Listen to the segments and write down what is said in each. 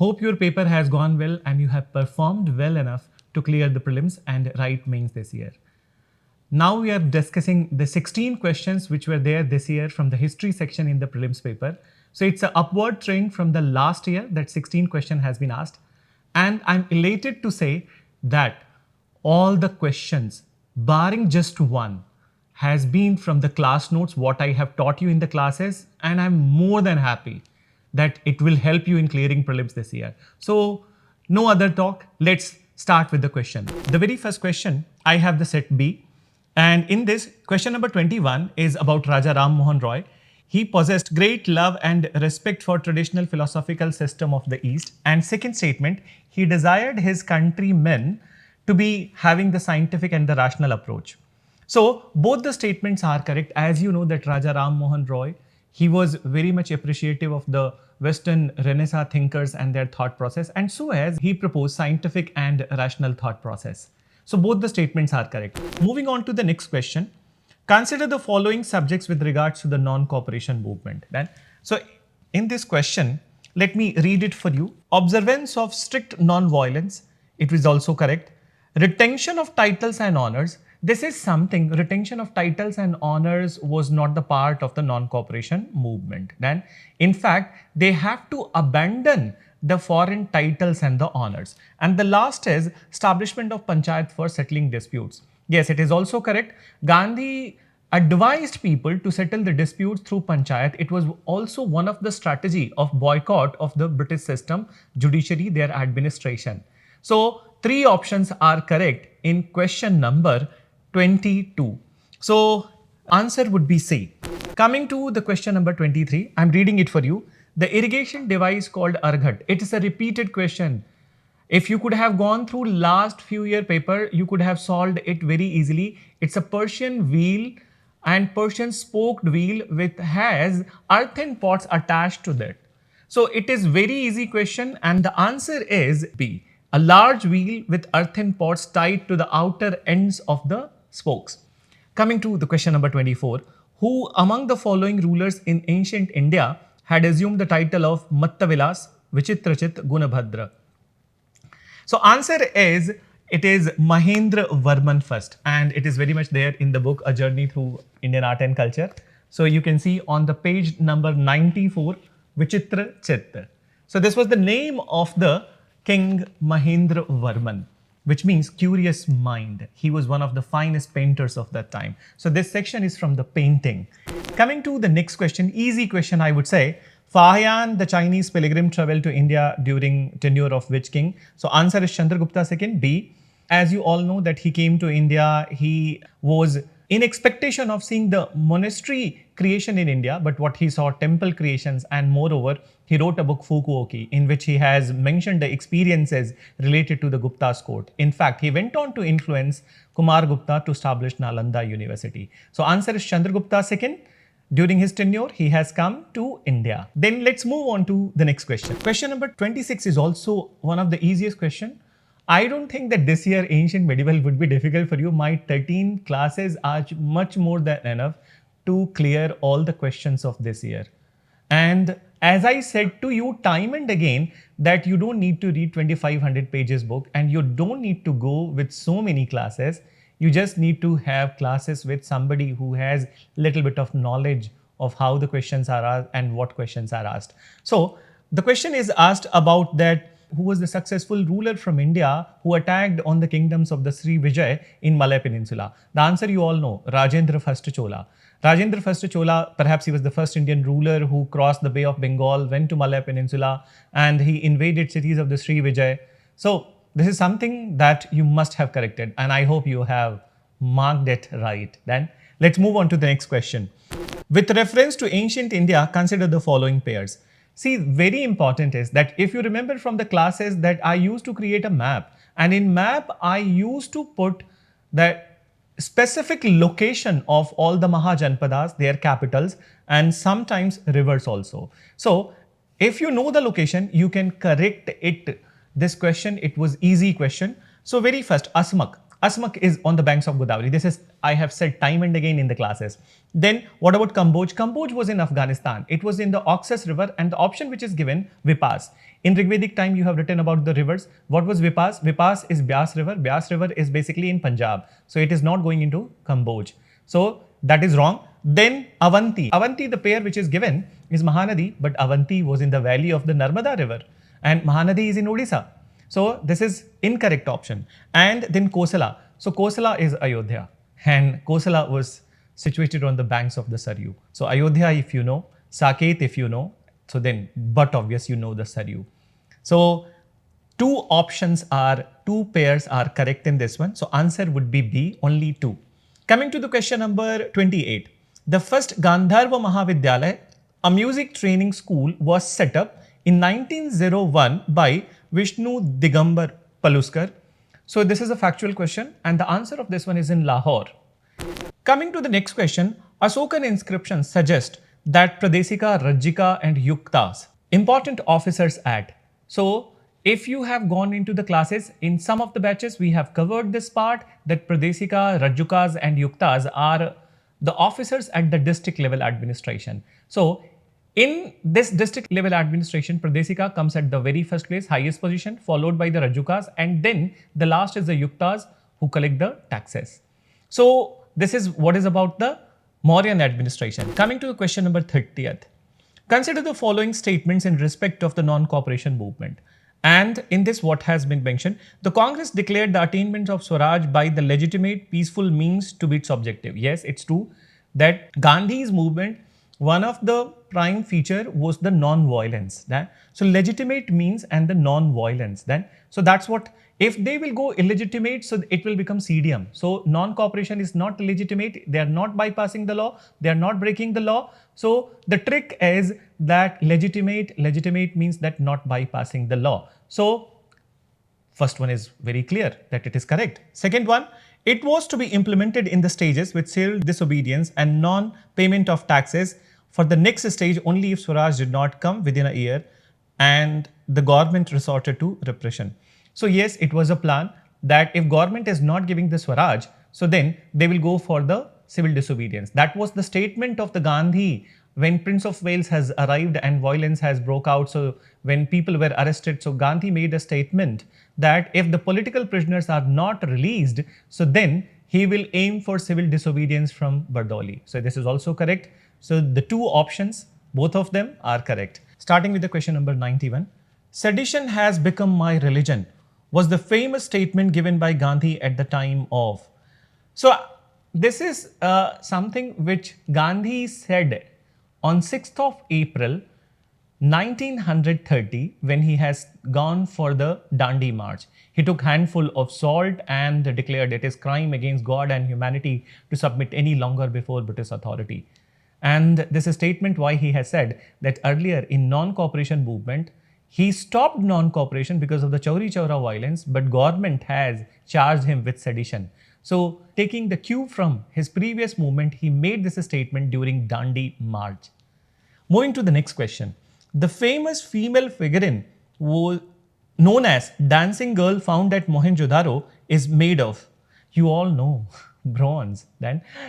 Hope your paper has gone well and you have performed well enough to clear the prelims and write mains this year. Now we are discussing the 16 questions which were there this year from the history section in the prelims paper. So it's an upward trend from the last year that 16 question has been asked. And I'm elated to say that all the questions, barring just one, has been from the class notes, what I have taught you in the classes, and I'm more than happy that it will help you in clearing prelims this year. So no other talk, let's start with the question. The very first question, I have the set B. And in this, question number 21 is about Raja Ram Mohan Roy. He possessed great love and respect for traditional philosophical system of the East. And second statement, he desired his countrymen to be having the scientific and the rational approach. So both the statements are correct. As you know that Raja Ram Mohan Roy, he was very much appreciative of the Western Renaissance thinkers and their thought process, and so as he proposed scientific and rational thought process. So both the statements are correct. Moving on to the next question. Consider the following subjects with regards to the non-cooperation movement. Then, so in this question, let me read it for you. Observance of strict non-violence, it was also correct. Retention of titles and honors. This is something, retention of titles and honors was not the part of the non-cooperation movement. Then, in fact, they have to abandon the foreign titles and the honors. And the last is establishment of panchayat for settling disputes. Yes, it is also correct. Gandhi advised people to settle the disputes through panchayat. It was also one of the strategy of boycott of the British system, judiciary, their administration. So three options are correct in question number 22. So answer would be C. Coming to the question number 23, I'm reading it for you. The irrigation device called Arghat. It is a repeated question. If you could have gone through last few year paper, you could have solved it very easily. It's a Persian wheel and Persian spoked wheel which has earthen pots attached to that. So it is very easy question and the answer is B. A large wheel with earthen pots tied to the outer ends of the spokes. Coming to the question number 24. Who among the following rulers in ancient India had assumed the title of Mattavilas, Vichitrachit, Gunabhadra? So answer is, it is Mahendra Varman first, and it is very much there in the book A Journey Through Indian Art and Culture. So you can see on the page number 94, Vichitrachit. So this was the name of the King Mahendra Varman, which means curious mind. He was one of the finest painters of that time. So this section is from the painting. Coming to the next question, easy question I would say. Fahian, the Chinese pilgrim, traveled to India during tenure of which king? So answer is Chandragupta II, B. As you all know that he came to India, he was in expectation of seeing the monastery creation in India, but what he saw temple creations, and moreover, he wrote a book Fukuoki in which he has mentioned the experiences related to the Gupta's court. In fact, he went on to influence Kumar Gupta to establish Nalanda University. So answer is Chandragupta II. During his tenure, he has come to India. Then let's move on to the next question. Question number 26 is also one of the easiest question. I don't think that this year ancient medieval would be difficult for you. My 13 classes are much more than enough to clear all the questions of this year. And as I said to you time and again that you don't need to read 2500 pages book and you don't need to go with so many classes. You just need to have classes with somebody who has little bit of knowledge of how the questions are asked and what questions are asked. So the question is asked about that who was the successful ruler from India who attacked on the kingdoms of the Sri Vijay in Malay Peninsula. The answer you all know, Rajendra I Chola. Rajendra I Chola, perhaps he was the first Indian ruler who crossed the Bay of Bengal, went to Malay Peninsula and he invaded cities of the Sri Vijay. So this is something that you must have corrected and I hope you have marked it right. Then let's move on to the next question. With reference to ancient India, consider the following pairs. See, very important is that if you remember from the classes that I used to create a map and in map I used to put the specific location of all the Mahajanpadas, their capitals and sometimes rivers also. So if you know the location, you can correct it. This question, it was easy question. So very first, Asmak. Asmak is on the banks of Godavari. This is, I have said time and again in the classes. Then what about Kamboj? Kamboj was in Afghanistan. It was in the Oxus River, and the option which is given, Vipas. In Rigvedic time, you have written about the rivers. What was Vipas? Vipas is Byas River. Byas River is basically in Punjab. So it is not going into Kamboj. So that is wrong. Then Avanti. Avanti, the pair which is given is Mahanadi, but Avanti was in the valley of the Narmada River, and Mahanadi is in Odisha. So this is incorrect option. And then Kosala. So Kosala is Ayodhya, and Kosala was situated on the banks of the Saryu. So Ayodhya, if you know, Saket, if you know, so then but obvious you know the Saryu. So two pairs are correct in this one. So answer would be B, only two. Coming to the question number 28. The first Gandharva Mahavidyalaya, a music training school, was set up in 1901 by Vishnu Digambar Paluskar. So this is a factual question, and the answer of this one is in Lahore. Coming to the next question, Asokan inscriptions suggest that Pradesika, Rajjika and Yuktas, important officers act. So if you have gone into the classes, in some of the batches we have covered this part, that Pradesika, Rajjukas and Yuktas are the officers at the district level administration. So in this district level administration, Pradesika comes at the very first place, highest position, followed by the Rajjukas, and then the last is the Yuktas who collect the taxes. So this is what is about the Mauryan administration. Coming to the question number 30th. Consider the following statements in respect of the non-cooperation movement. And in this, what has been mentioned? The Congress declared the attainment of Swaraj by the legitimate peaceful means to be its objective. Yes, it's true that Gandhi's movement, one of the prime feature was the non-violence. So legitimate means and the non-violence. So that's what, if they will go illegitimate, so it will become CDM. So non-cooperation is not legitimate. They are not bypassing the law. They are not breaking the law. So the trick is that legitimate means that not bypassing the law. So first one is very clear that it is correct. Second one, it was to be implemented in the stages with civil disobedience and non-payment of taxes for the next stage only if Swaraj did not come within a year and the government resorted to repression. So yes, it was a plan that if government is not giving the Swaraj, so then they will go for the civil disobedience. That was the statement of the Gandhi when Prince of Wales has arrived and violence has broke out. So when people were arrested, so Gandhi made a statement that if the political prisoners are not released, so then he will aim for civil disobedience from Bardoli. So this is also correct. So the two options, both of them are correct. Starting with the question number 91. Sedition has become my religion was the famous statement given by Gandhi at the time of. So this is something which Gandhi said on 6th of April 1930 when he has gone for the Dandi March. He took handful of salt and declared it is crime against God and humanity to submit any longer before British authority. And this is a statement why he has said that earlier in non-cooperation movement, he stopped non-cooperation because of the Chauri Chaura violence, but government has charged him with sedition. So taking the cue from his previous movement, he made this statement during Dandi March. Moving to the next question. The famous female figurine known as Dancing Girl found at Mohenjo-daro is made of, you all know, bronze.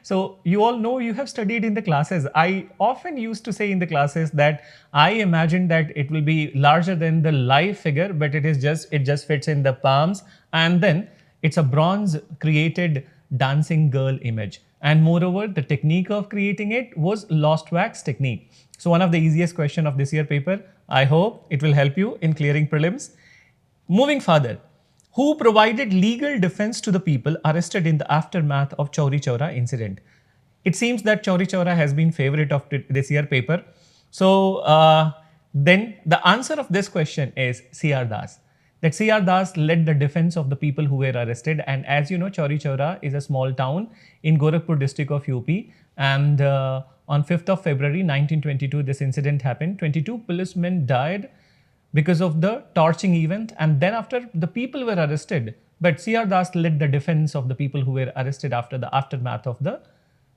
So you all know, you have studied in the classes. I often used to say in the classes that I imagine that it will be larger than the live figure, but it just fits in the palms, and then it's a bronze created dancing girl image. And moreover, the technique of creating it was lost wax technique. So one of the easiest question of this year paper. I hope it will help you in clearing prelims. Moving further, who provided legal defense to the people arrested in the aftermath of Chauri Chaura incident? It seems that Chauri Chaura has been favorite of this year paper. So then the answer of this question is C.R. Das. That C.R. Das led the defense of the people who were arrested. And as you know, Chauri Chaura is a small town in Gorakhpur district of UP. And on 5th of February 1922, this incident happened. 22 policemen died because of the torching event, and then after the people were arrested, but C.R. Das led the defense of the people who were arrested after the aftermath of the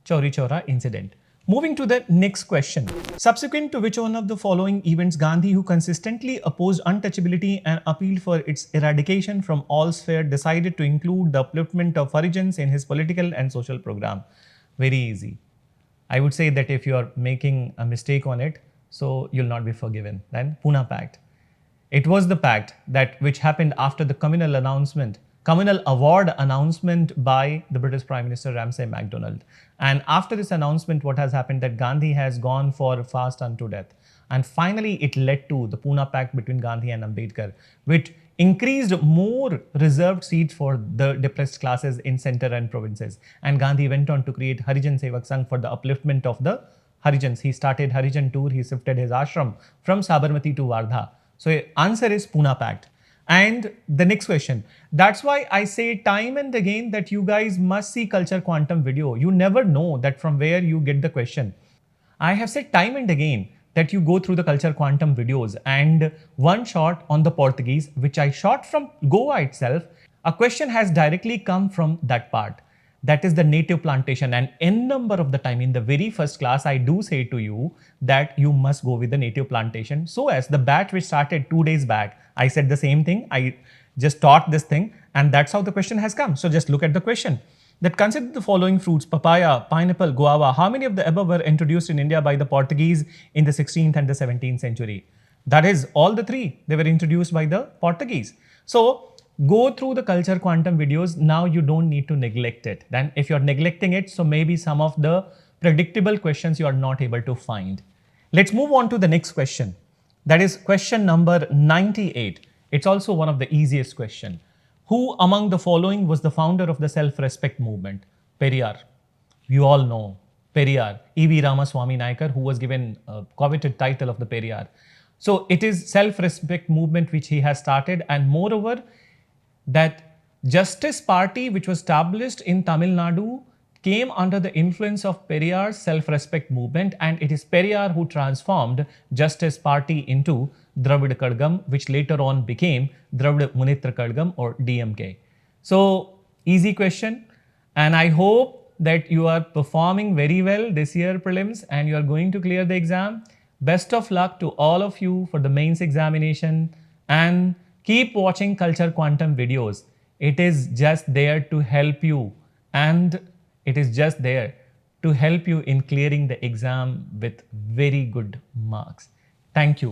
Chauri Chaura incident. Moving to the next question. Subsequent to which one of the following events Gandhi, who consistently opposed untouchability and appealed for its eradication from all sphere, decided to include the upliftment of Harijans in his political and social program? Very easy. I would say that if you are making a mistake on it, so you'll not be forgiven. Then Pune Pact. It was the pact that which happened after the communal award announcement by the British Prime Minister Ramsay MacDonald. And after this announcement, what has happened that Gandhi has gone for fast unto death. And finally, it led to the Pune Pact between Gandhi and Ambedkar, which increased more reserved seats for the depressed classes in center and provinces. And Gandhi went on to create Harijan Sevak Sangh for the upliftment of the Harijans. He started Harijan tour, he shifted his ashram from Sabarmati to Wardha. So answer is Pune Pact. And the next question. That's why I say time and again that you guys must see Culture Quantum video. You never know that from where you get the question. I have said time and again that you go through the Culture Quantum videos, and one shot on the Portuguese, which I shot from Goa itself, a question has directly come from that part. That is the native plantation, and n number of the time in the very first class I do say to you that you must go with the native plantation. So as the batch which started 2 days back, I said the same thing. I just taught this thing, and that's how the question has come. So just look at the question. That consider the following fruits: papaya, pineapple, guava. How many of the above were introduced in India by the Portuguese in the 16th and the 17th century? That is all the three. They were introduced by the Portuguese. So go through the Culture Quantum videos. Now you don't need to neglect it. Then if you're neglecting it, so maybe some of the predictable questions you are not able to find. Let's move on to the next question. That is question number 98. It's also one of the easiest question. Who among the following was the founder of the self-respect movement? Periyar. You all know Periyar. E.V. Ramaswamy Naicker, who was given a coveted title of the Periyar. So it is self-respect movement which he has started, and moreover, that Justice Party, which was established in Tamil Nadu, came under the influence of Periyar's self-respect movement, and it is Periyar who transformed Justice Party into Dravid Kadgam, which later on became Dravid Munnetra Kadgam or DMK. So easy question, and I hope that you are performing very well this year prelims and you are going to clear the exam. Best of luck to all of you for the mains examination, and keep watching Culture Quantum videos. It is just there to help you, and it is just there to help you in clearing the exam with very good marks. Thank you.